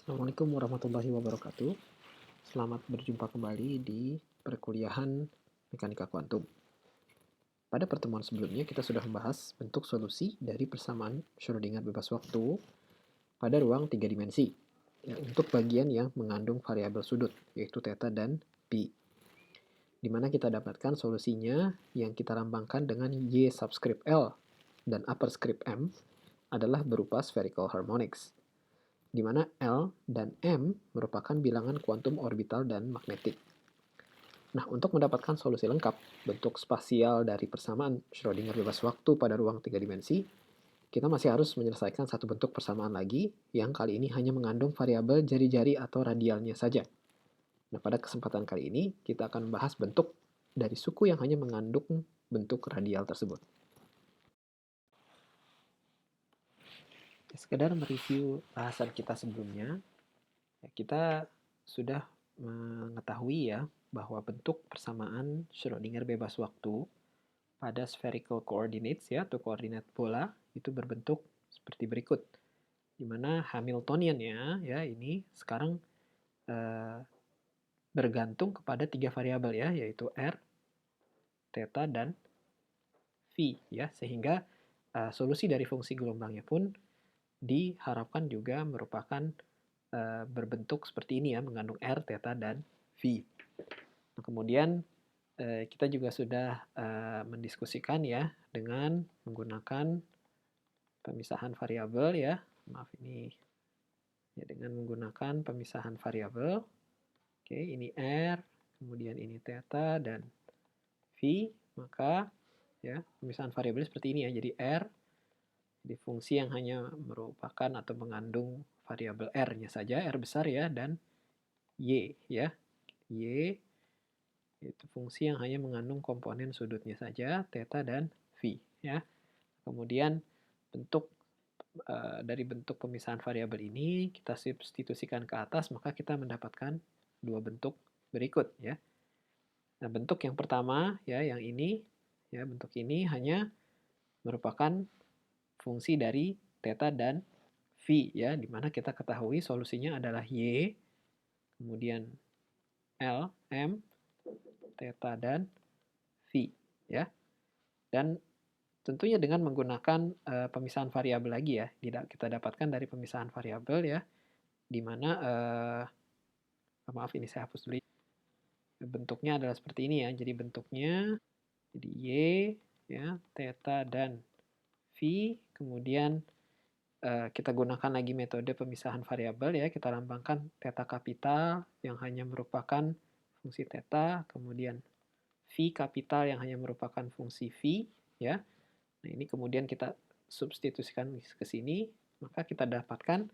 Assalamualaikum warahmatullahi wabarakatuh. Selamat berjumpa kembali di perkuliahan Mekanika Kuantum. Pada pertemuan sebelumnya kita sudah membahas bentuk solusi dari persamaan Schrödinger bebas waktu pada ruang 3 dimensi. Ya, untuk bagian yang mengandung variabel sudut, yaitu theta dan pi. Di mana kita dapatkan solusinya yang kita lambangkan dengan Y subscript L dan upper script M adalah berupa spherical harmonics, di mana L dan M merupakan bilangan kuantum orbital dan magnetik. Nah, untuk mendapatkan solusi lengkap bentuk spasial dari persamaan Schrödinger bebas waktu pada ruang 3 dimensi, kita masih harus menyelesaikan satu bentuk persamaan lagi yang kali ini hanya mengandung variabel jari-jari atau radialnya saja. Nah, pada kesempatan kali ini kita akan membahas bentuk dari suku yang hanya mengandung bentuk radial tersebut. Sekedar mereview bahasan kita sebelumnya, kita sudah mengetahui ya bahwa bentuk persamaan Schrödinger bebas waktu pada spherical coordinates ya atau koordinat bola itu berbentuk seperti berikut, di mana Hamiltoniannya ya ini sekarang bergantung kepada tiga variabel ya, yaitu r, theta dan v ya, sehingga solusi dari fungsi gelombangnya pun diharapkan juga merupakan berbentuk seperti ini ya, mengandung r, theta dan v. Nah, kemudian kita juga sudah mendiskusikan ya dengan menggunakan pemisahan variabel ya. Maaf ini ya, dengan menggunakan pemisahan variabel. Oke, ini R, kemudian ini theta dan V, maka ya pemisahan variabel seperti ini ya. Jadi R di fungsi yang hanya merupakan atau mengandung variabel R-nya saja, R besar ya, dan Y ya. Y itu fungsi yang hanya mengandung komponen sudutnya saja, theta dan V ya. Kemudian bentuk dari bentuk pemisahan variabel ini kita substitusikan ke atas, maka kita mendapatkan dua bentuk berikut ya. Nah, bentuk yang pertama ya, yang ini ya, bentuk ini hanya merupakan fungsi dari theta dan V ya, di mana kita ketahui solusinya adalah Y, kemudian L, M, theta dan V ya. Dan tentunya dengan menggunakan pemisahan variabel lagi ya, kita dapatkan dari pemisahan variabel ya, di mana maaf ini saya hapus dulu. Bentuknya adalah seperti ini ya. Jadi bentuknya jadi Y ya, theta dan V, kemudian kita gunakan lagi metode pemisahan variabel ya, kita lambangkan theta kapital yang hanya merupakan fungsi theta, kemudian V kapital yang hanya merupakan fungsi V ya. Nah, ini kemudian kita substitusikan ke sini, maka kita dapatkan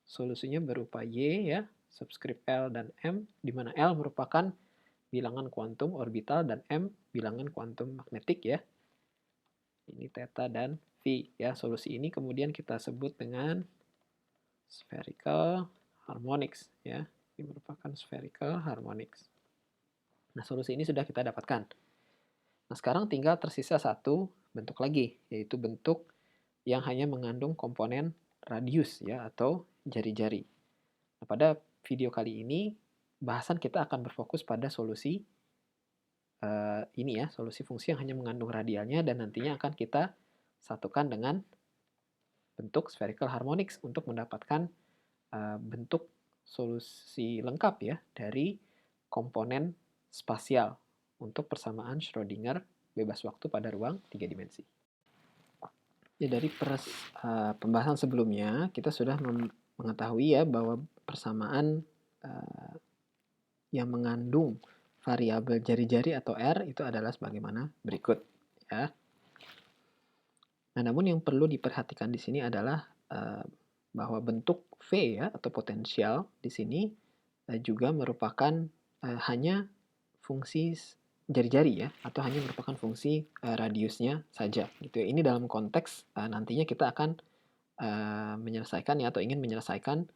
solusinya berupa Y ya, subscript L dan M, di mana L merupakan bilangan kuantum orbital dan M bilangan kuantum magnetik ya. Ini theta dan V ya. Solusi ini kemudian kita sebut dengan spherical harmonics ya. Ini merupakan spherical harmonics. Nah, solusi ini sudah kita dapatkan. Nah, sekarang tinggal tersisa satu bentuk lagi, yaitu bentuk yang hanya mengandung komponen radius ya atau jari-jari. Nah, pada video kali ini bahasan kita akan berfokus pada solusi ini ya, solusi fungsi yang hanya mengandung radialnya dan nantinya akan kita satukan dengan bentuk spherical harmonics untuk mendapatkan bentuk solusi lengkap ya dari komponen spasial untuk persamaan Schrödinger bebas waktu pada ruang 3 dimensi. Ya, dari pembahasan sebelumnya kita sudah mengetahui ya bahwa persamaan yang mengandung variabel jari-jari atau R itu adalah sebagaimana berikut ya. Nah, namun yang perlu diperhatikan di sini adalah bahwa bentuk V ya atau potensial di sini juga merupakan hanya fungsi jari-jari ya, atau hanya merupakan fungsi radiusnya saja gitu ya. Ini dalam konteks nantinya kita akan menyelesaikan ya, atau ingin menyelesaikan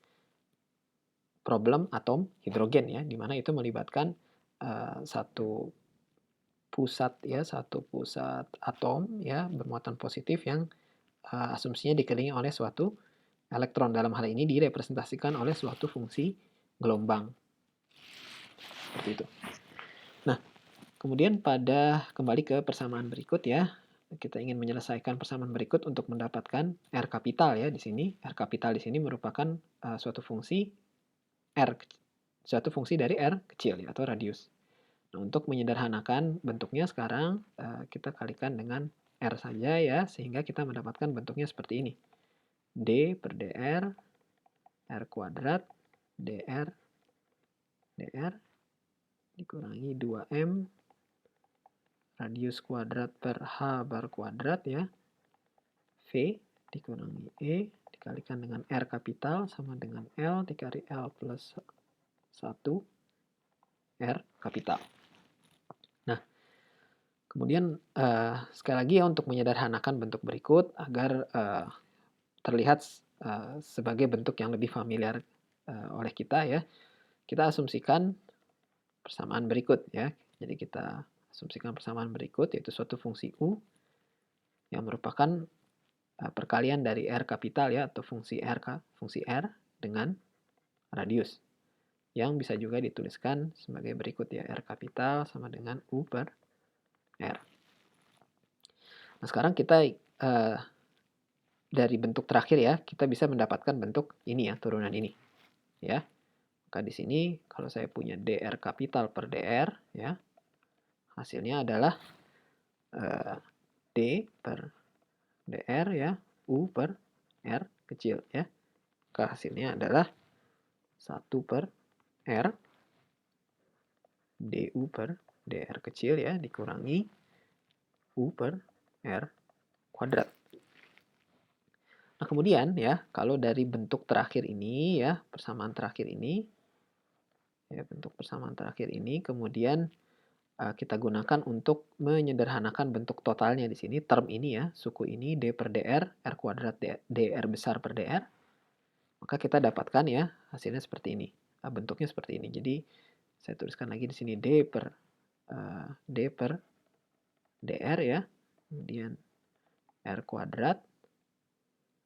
problem atom hidrogen ya, di mana itu melibatkan satu pusat atom ya bermuatan positif yang asumsinya dikelilingi oleh suatu elektron dalam hal ini direpresentasikan oleh suatu fungsi gelombang. Seperti itu. Nah, kemudian kembali ke persamaan berikut ya. Kita ingin menyelesaikan persamaan berikut untuk mendapatkan R kapital ya di sini. R kapital di sini merupakan suatu fungsi dari R kecil ya, atau radius. Nah, untuk menyederhanakan bentuknya sekarang kita kalikan dengan R saja ya, sehingga kita mendapatkan bentuknya seperti ini. D per dr, R kuadrat, dr dikurangi 2M radius kuadrat per H bar kuadrat ya. V dikurangi E dikalikan dengan R kapital sama dengan L dikali L plus 1 R kapital. Nah, kemudian sekali lagi ya, untuk menyederhanakan bentuk berikut agar terlihat sebagai bentuk yang lebih familiar oleh kita ya, kita asumsikan persamaan berikut ya. Jadi kita asumsikan persamaan berikut, yaitu suatu fungsi U yang merupakan perkalian dari R kapital ya, atau fungsi R dengan radius, yang bisa juga dituliskan sebagai berikut ya, R kapital sama dengan U per R. Nah, sekarang kita dari bentuk terakhir ya, kita bisa mendapatkan bentuk ini ya, turunan ini ya. Maka di sini kalau saya punya dr kapital per dr ya, hasilnya adalah d per dr ya, u per r kecil ya. Maka hasilnya adalah 1 per r du per dr kecil ya, dikurangi u per r kuadrat. Nah, kemudian ya, kalau dari bentuk terakhir ini ya, persamaan terakhir ini ya, bentuk persamaan terakhir ini kemudian kita gunakan untuk menyederhanakan bentuk totalnya di sini, term ini ya, suku ini d per dr, r kuadrat dr besar per dr, maka kita dapatkan ya hasilnya seperti ini. Bentuknya seperti ini. Jadi saya tuliskan lagi di sini d per dr ya, kemudian r kuadrat.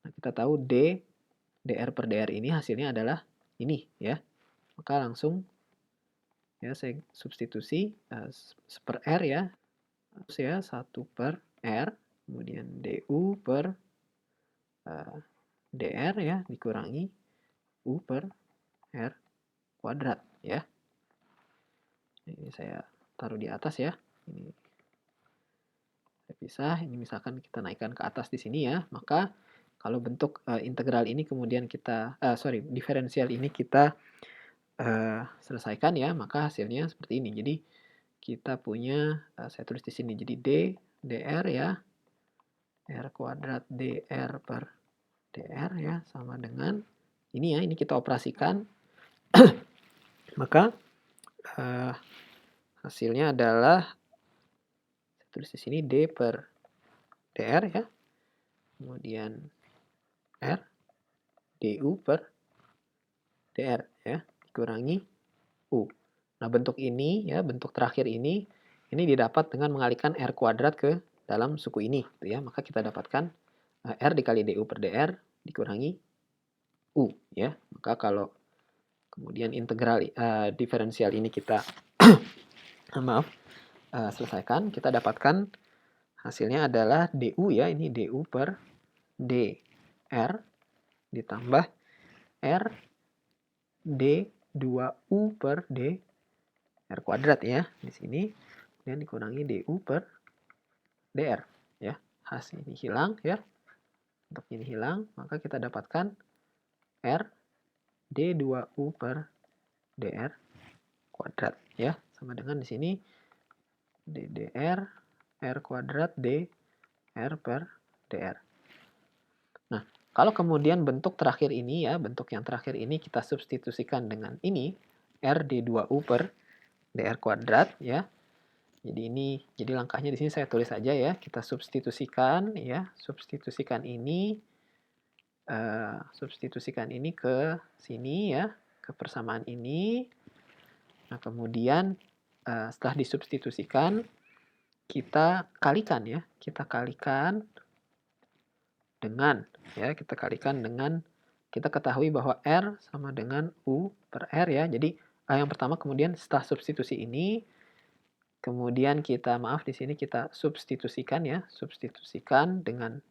Nah, kita tahu dr per dr ini hasilnya adalah ini ya. Maka langsung ya saya substitusi per r ya. Terus ya 1 per r, kemudian du per dr ya dikurangi u per r kuadrat ya. Ini saya taruh di atas ya. Ini saya pisah. Ini misalkan kita naikkan ke atas di sini ya. Maka kalau bentuk integral ini kemudian kita diferensial ini kita selesaikan ya, maka hasilnya seperti ini. Jadi kita punya saya tulis di sini jadi dr ya, r kuadrat dr per dr ya sama dengan ini ya, ini kita operasikan. Maka hasilnya adalah saya tulis di sini d per dr ya, kemudian r du per dr ya dikurangi u. Nah, bentuk ini ya, bentuk terakhir ini didapat dengan mengalihkan r kuadrat ke dalam suku ini gitu ya. Maka kita dapatkan r dikali du per dr dikurangi u ya. Maka kalau kemudian integral diferensial ini kita selesaikan, kita dapatkan hasilnya adalah du ya, ini du per dr ditambah r d2u per dr kuadrat ya di sini, dan dikurangi du per dr ya. Hasil ini hilang ya. Untuk ini hilang, maka kita dapatkan r d2u per dr kuadrat ya, sama dengan di sini ddr r kuadrat dr per dr. Nah, kalau kemudian bentuk terakhir ini ya, bentuk yang terakhir ini kita substitusikan dengan ini, r d2u per dr kuadrat ya. Jadi langkahnya di sini saya tulis saja ya. Kita substitusikan ya, substitusikan ini ke sini ya, ke persamaan ini. Nah, kemudian setelah disubstitusikan kita kalikan ya, kita kalikan dengan kita ketahui bahwa R sama dengan U per R ya. Jadi yang pertama kemudian setelah substitusi ini, kemudian kita, maaf di sini kita substitusikan ya, substitusikan dengan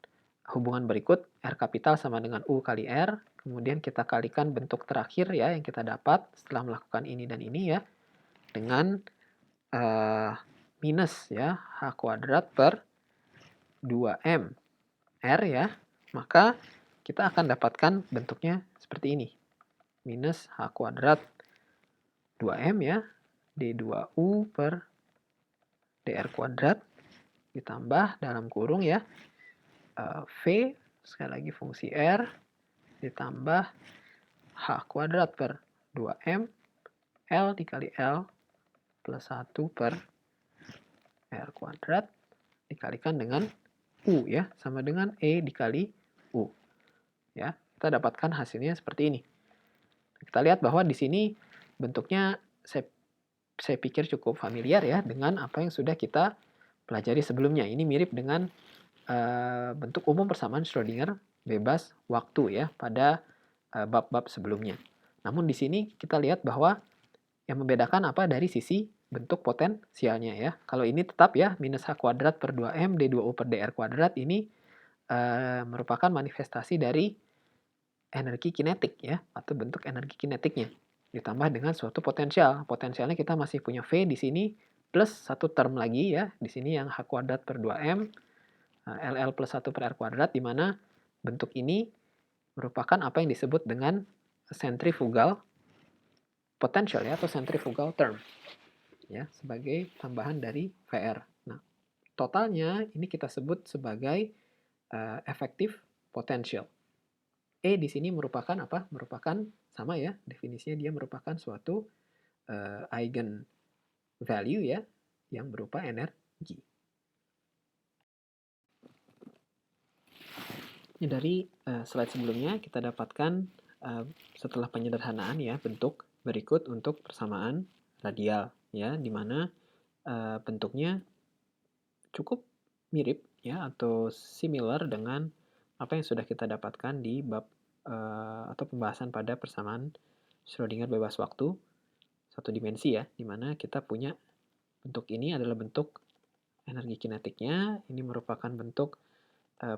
hubungan berikut, R kapital sama dengan U kali R, kemudian kita kalikan bentuk terakhir ya yang kita dapat setelah melakukan ini dan ini ya, dengan minus ya, H kuadrat per 2M R ya, maka kita akan dapatkan bentuknya seperti ini. Minus H kuadrat 2M ya, D2U per DR kuadrat, ditambah dalam kurung ya, V, sekali lagi fungsi R, ditambah H kuadrat per 2M, L dikali L plus 1 per R kuadrat, dikalikan dengan U ya, sama dengan E dikali U. Ya, kita dapatkan hasilnya seperti ini. Kita lihat bahwa di sini bentuknya saya pikir cukup familiar ya dengan apa yang sudah kita pelajari sebelumnya. Ini mirip dengan bentuk umum persamaan Schrödinger bebas waktu ya pada bab-bab sebelumnya. Namun di sini kita lihat bahwa yang membedakan apa dari sisi bentuk potensialnya ya. Kalau ini tetap ya minus H kuadrat per 2M D2U per DR kuadrat ini merupakan manifestasi dari energi kinetik ya, atau bentuk energi kinetiknya. Ditambah dengan suatu potensial. Potensialnya kita masih punya V di sini plus satu term lagi ya. Di sini yang H kuadrat per 2M, LL plus 1 per R kuadrat, di mana bentuk ini merupakan apa yang disebut dengan centrifugal potential ya, atau centrifugal term ya, sebagai tambahan dari VR. Nah, totalnya ini kita sebut sebagai effective potential. E di sini merupakan apa? Merupakan sama ya, definisinya dia merupakan suatu eigen value ya, yang berupa energi. Ini dari slide sebelumnya kita dapatkan setelah penyederhanaan ya bentuk berikut untuk persamaan radial ya, di mana bentuknya cukup mirip ya atau similar dengan apa yang sudah kita dapatkan di bab atau pembahasan pada persamaan Schrödinger bebas waktu satu dimensi ya, di mana kita punya bentuk ini adalah bentuk energi kinetiknya, ini merupakan bentuk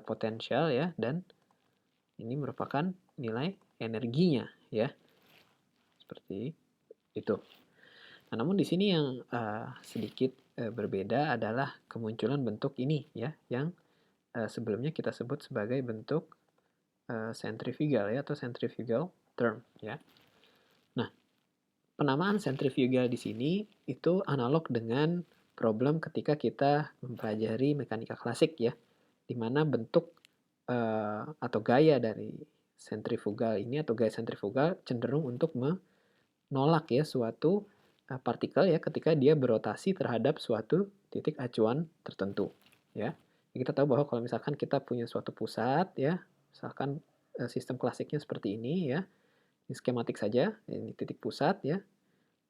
potensial ya, dan ini merupakan nilai energinya ya, seperti itu. Nah, namun di sini yang sedikit berbeda adalah kemunculan bentuk ini ya, yang sebelumnya kita sebut sebagai bentuk centrifugal ya, atau centrifugal term ya. Nah, penamaan centrifugal di sini itu analog dengan problem ketika kita mempelajari mekanika klasik ya, di mana bentuk atau gaya dari sentrifugal ini atau gaya sentrifugal cenderung untuk menolak ya suatu partikel ya ketika dia berotasi terhadap suatu titik acuan tertentu ya. Kita tahu bahwa kalau misalkan kita punya suatu pusat ya, misalkan sistem klasiknya seperti ini ya, ini skematik saja, ini titik pusat ya.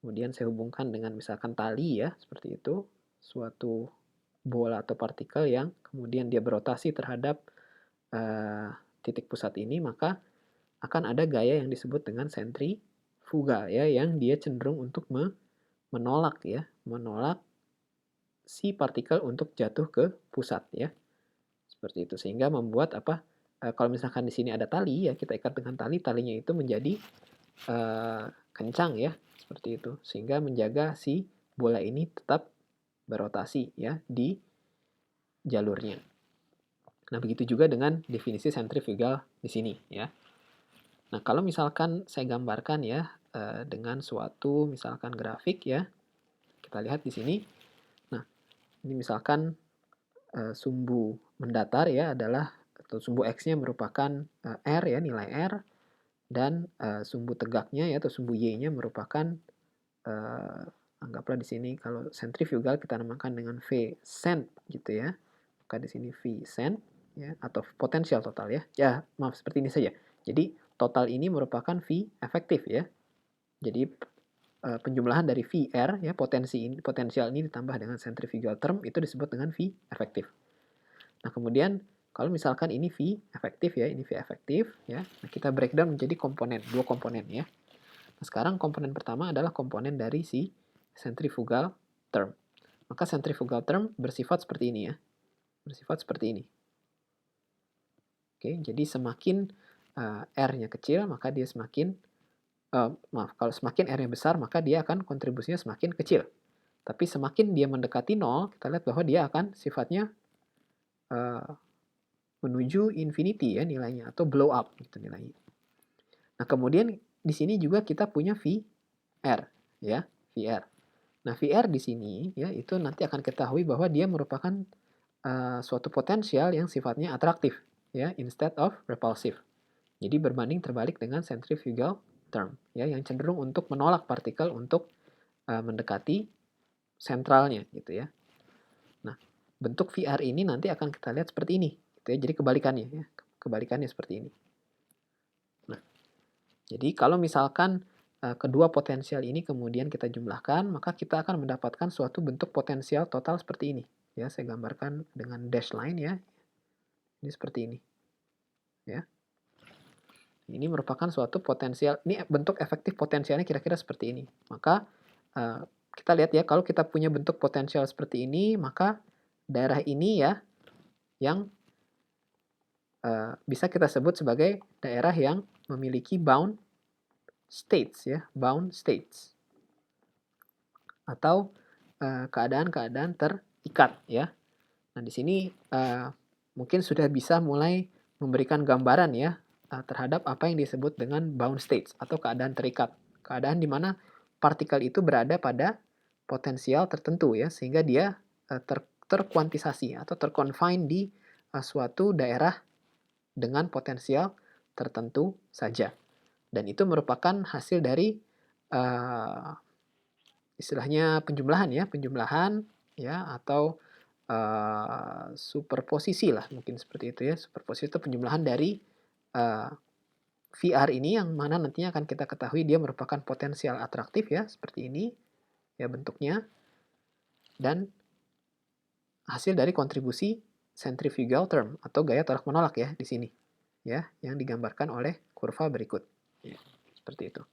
Kemudian saya hubungkan dengan misalkan tali ya, seperti itu, suatu bola atau partikel yang kemudian dia berotasi terhadap titik pusat ini, maka akan ada gaya yang disebut dengan sentrifugal ya, yang dia cenderung untuk menolak ya, menolak si partikel untuk jatuh ke pusat ya. Seperti itu, sehingga membuat apa? Kalau misalkan di sini ada tali ya, kita ikat dengan tali, talinya itu menjadi kencang ya, seperti itu, sehingga menjaga si bola ini tetap berotasi ya di jalurnya. Nah, begitu juga dengan definisi sentrifugal di sini ya. Nah, kalau misalkan saya gambarkan ya dengan suatu misalkan grafik ya, kita lihat di sini. Nah, ini misalkan sumbu mendatar ya adalah, atau sumbu X-nya merupakan R ya, nilai R, dan sumbu tegaknya ya atau sumbu Y-nya merupakan anggaplah di sini kalau sentrifugal kita namakan dengan V cent gitu ya. Maka di sini V cent ya, atau potensial total ya. Ya, maaf seperti ini saja. Jadi total ini merupakan V efektif ya. Jadi penjumlahan dari VR ya, potensial ini ditambah dengan centrifugal term itu disebut dengan V efektif. Nah, kemudian Kalau misalkan ini V efektif ya, ini V efektif ya. Nah, kita breakdown menjadi komponen, dua komponen ya. Nah, sekarang komponen pertama adalah komponen dari si centrifugal term. Maka centrifugal term bersifat seperti ini ya. Bersifat seperti ini. Oke, jadi semakin R-nya kecil, maka dia semakin kalau semakin R-nya besar, maka dia akan kontribusinya semakin kecil. Tapi semakin dia mendekati 0, kita lihat bahwa dia akan sifatnya menuju infinity ya nilainya, atau blow up gitu nilainya. Nah, kemudian di sini juga kita punya VR ya, VR. Nah, VR di sini ya itu nanti akan ketahui bahwa dia merupakan suatu potensial yang sifatnya atraktif ya, instead of repulsive. Jadi berbanding terbalik dengan centrifugal term ya, yang cenderung untuk menolak partikel untuk mendekati sentralnya gitu ya. Nah, bentuk VR ini nanti akan kita lihat seperti ini gitu ya. Jadi kebalikannya ya. Kebalikannya seperti ini. Nah, jadi kalau misalkan kedua potensial ini kemudian kita jumlahkan, maka kita akan mendapatkan suatu bentuk potensial total seperti ini. Ya, saya gambarkan dengan dash line ya. Ini seperti ini. Ya. Ini merupakan suatu potensial, ini bentuk efektif potensialnya kira-kira seperti ini. Maka kita lihat ya, kalau kita punya bentuk potensial seperti ini, maka daerah ini ya, yang bisa kita sebut sebagai daerah yang memiliki bound states ya, bound states. Atau keadaan-keadaan terikat ya. Nah, di sini mungkin sudah bisa mulai memberikan gambaran ya terhadap apa yang disebut dengan bound states atau keadaan terikat. Keadaan di mana partikel itu berada pada potensial tertentu ya, sehingga dia terkuantisasi atau terconfine di suatu daerah dengan potensial tertentu saja. Dan itu merupakan hasil dari istilahnya penjumlahan ya, atau superposisi lah mungkin seperti itu ya. Superposisi itu penjumlahan dari VR ini yang mana nantinya akan kita ketahui dia merupakan potensial atraktif ya, seperti ini ya bentuknya, dan hasil dari kontribusi centrifugal term atau gaya tolak menolak ya di sini ya, yang digambarkan oleh kurva berikut ya, seperti itu.